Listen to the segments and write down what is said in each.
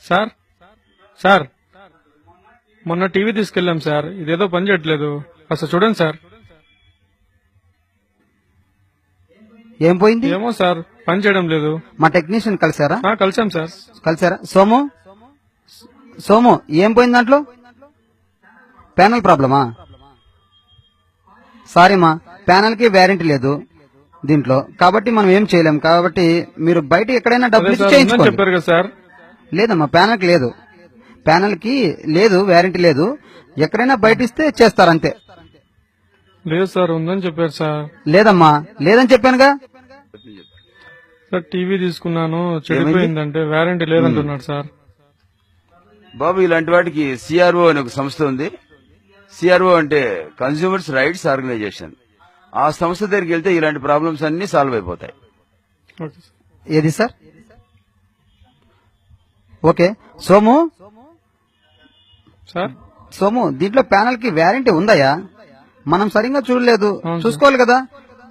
Sir sir మొన్న TV తీసుకెళ్ళాం sir, ఇదేదో పని చేయట్లేదు. అసలు చూడండి సార్. ఏం పోయింది? ఏమో సార్, పని చేయడం లేదు. మా టెక్నీషియన్ కలిసారా? కలిసాం సార్. కలిసారా? సోము సోము ఏం పోయింది దాంట్లో? ప్యానల్ ప్రాబ్లమా? సారీ మా, ప్యానల్ కి వ్యారంటీ లేదు దీంట్లో, కాబట్టి మనం ఏం చేయలేం. కాబట్టి మీరు బయట ఎక్కడైనా డబ్బులు ఇచ్చి చేయించుకోండి. చెప్పారు కదా సార్. లేదమ్మా, ప్యానల్ కి లేదు, ప్యానల్ కి లేదు, వ్యారంటీ లేదు. ఎక్కడైనా బయట ఇస్తే చేస్తారంతే. లేదు సార్, ఉందని చెప్పారు సార్. లేదమ్మా, లేదని చెప్పానుగా. సార్ టీవీ తీసుకున్నాను, చెడిపోయిందంటే వ్యారంటీ లేదంటున్నాడు సార్. బాబు, ఇలాంటి వాటికి సిఆర్ఓ అనే ఒక సంస్థ ఉంది. సిఆర్ఓ అంటే కన్స్యూమర్స్ రైట్స్ ఆర్గనైజేషన్. ఆ సంస్థ దగ్గరికి వెళ్తే ఇలాంటి ప్రాబ్లమ్స్ అన్ని సాల్వ్ అయిపోతాయి. Okay sir. ఏది సార్? ఓకే సోము, సార్ సోము దీంట్లో ప్యానల్ కి వ్యారంటీ ఉందయ్యా? మనం సరిగ్గా చూడలేదు, అవును సార్. చూసుకోవాలి కదా.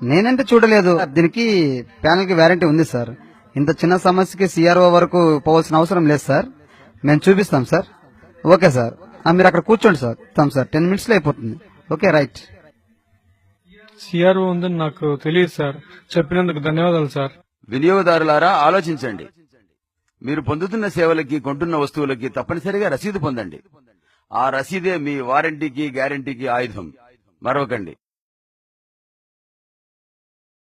నేనంటే చూడలేదు. దీనికి ప్యానల్ కి వ్యారంటీ ఉంది సార్. ఇంత చిన్న సమస్యకి సిఆర్ఓ వరకు పోవాల్సిన అవసరం లేదు సార్. మేము చూపిస్తాం సార్. ఓకే సార్, మీరు అక్కడ కూర్చోండి సార్. సార్ 10 minutes లో అయిపోతుంది. Okay right. సిఆర్ఓ ఉందని నాకు తెలియదు సార్, చెప్పినందుకు ధన్యవాదాలు సార్. వినియోగదారులారా, ఆలోచించండి. మీరు పొందుతున్న సేవలకి, కొంటున్న వస్తువులకి తప్పనిసరిగా రసీదు పొందండి. ఆ రసీదే మీ వారంటీకి, గ్యారంటీకి ఆయుధం. మరొకండి.